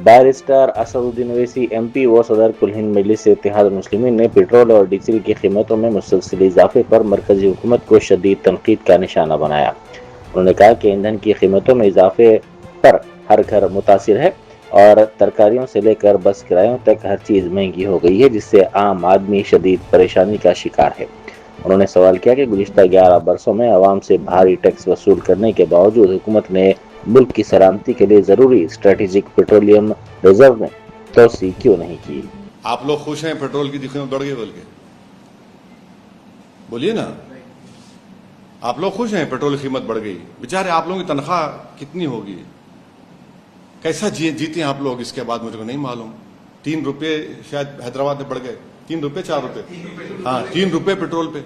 Barrister Asaduddin Owaisi MP व सदर कुल हिंद मजलिस इत्तेहाद मुस्लिमीन ने पेट्रोल और डीजल की कीमतों में मुसलसल इजाफे पर मरकजी हुकूमत को शदीद तनकीद का निशाना बनाया। उन्होंने कहा कि ईंधन की कीमतों में इजाफे पर हर घर मुतासिर है और तरकारियों से लेकर बस किरायों तक हर चीज़ महंगी हो गई है, जिससे आम आदमी शदीद परेशानी का शिकार है। उन्होंने सवाल किया कि गुज़िश्ता 11 बरसों में आवाम से भारी टैक्स वसूल करने के बावजूद हुकूमत ने मुल्क की सलामती के लिए जरूरी स्ट्रेटेजिक पेट्रोलियम रिजर्व में तोसी क्यों नहीं की। आप लोग खुश हैं पेट्रोल की कीमत बढ़ गई बोल के? बोलिए ना, आप लोग खुश हैं पेट्रोल की कीमत बढ़ गई? बेचारे आप लोगों की तनख्वाह कितनी होगी, कैसा जीते हैं आप लोग, इसके बाद मुझे को नहीं मालूम। 3 रुपये शायद हैदराबाद में बढ़ गए, 3 रुपये 4 रुपये, हाँ 3 रुपये पेट्रोल पे।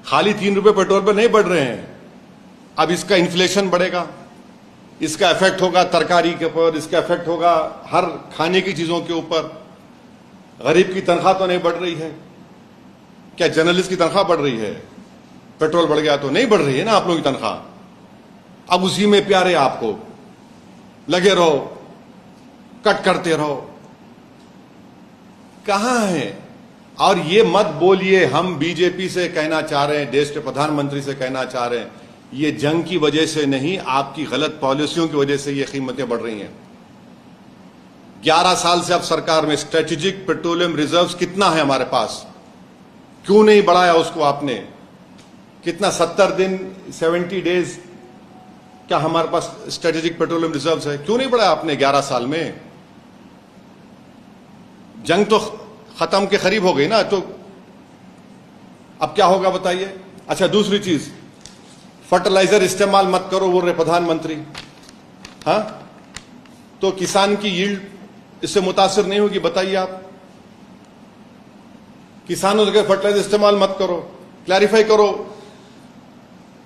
खाली 3 रुपये पेट्रोल पे नहीं बढ़ रहे हैं, अब इसका इन्फ्लेशन बढ़ेगा, इसका इफेक्ट होगा तरकारी के ऊपर, इसका इफेक्ट होगा हर खाने की चीजों के ऊपर। गरीब की तनख्वाह तो नहीं बढ़ रही है क्या? जर्नलिस्ट की तनख्वाह बढ़ रही है? पेट्रोल बढ़ गया तो नहीं बढ़ रही है ना आप लोगों की तनख्वाह। अब उसी में प्यारे आपको लगे रहो, कट करते रहो, कहां है? और ये मत बोलिए, हम बीजेपी से कहना चाह रहे हैं, देश के प्रधानमंत्री से कहना चाह रहे हैं, ये जंग की वजह से नहीं, आपकी गलत पॉलिसियों की वजह से ये कीमतें बढ़ रही हैं। 11 साल से अब सरकार में स्ट्रेटेजिक पेट्रोलियम रिजर्व्स कितना है हमारे पास, क्यों नहीं बढ़ाया उसको आपने? कितना 70 दिन 70 डेज क्या हमारे पास स्ट्रेटेजिक पेट्रोलियम रिजर्व्स है? क्यों नहीं बढ़ाया आपने 11 साल में? जंग तो खत्म के करीब हो गई ना, तो अब क्या होगा बताइए? अच्छा, दूसरी चीज, फर्टिलाइजर इस्तेमाल मत करो बोल रहे प्रधानमंत्री, हाँ? तो किसान की यील्ड इससे मुतासिर नहीं होगी, बताइए आप। किसानों से फर्टिलाइजर इस्तेमाल मत करो, क्लैरिफाई करो,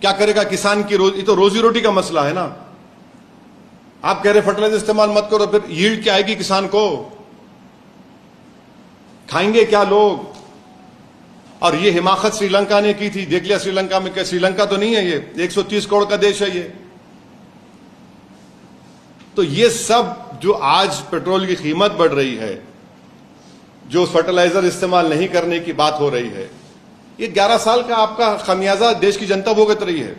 क्या करेगा किसान की ये तो रोजी रोटी का मसला है ना। आप कह रहे फर्टिलाइजर इस्तेमाल मत करो, फिर यील्ड क्या आएगी किसान को? खाएंगे क्या लोग? और ये हिमाकत श्रीलंका ने की थी, देख लिया श्रीलंका में क्या? श्रीलंका तो नहीं है ये, 130 करोड़ का देश है ये। तो ये सब जो आज पेट्रोल की कीमत बढ़ रही है, जो फर्टिलाइजर इस्तेमाल नहीं करने की बात हो रही है, ये 11 साल का आपका खमियाजा देश की जनता भुगत रही है।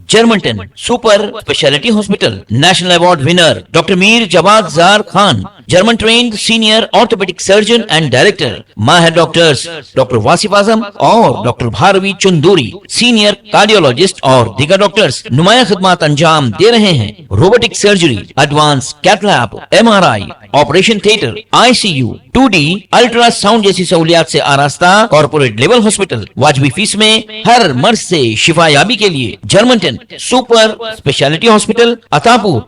Germanten super speciality hospital national award winner doctor Mir Jawad Zar Khan, German trained senior orthopaedic surgeon and director, माहिर डॉक्टर्स डॉक्टर वासिफ आजम और doctor Bharvi Chanduri, senior cardiologist और दीगर डॉक्टर्स नुमाया खिदमत अंजाम दे रहे हैं। Robotic surgery, advance cath lab, MRI, operation theatre, ICU, 2D ultrasound जैसी सहूलियात से आरास्ता कॉर्पोरेट लेवल हॉस्पिटल। वाजबी फीस में हर मर्ज से शिफायाबी के लिए Germanton super speciality hospital, Attapur.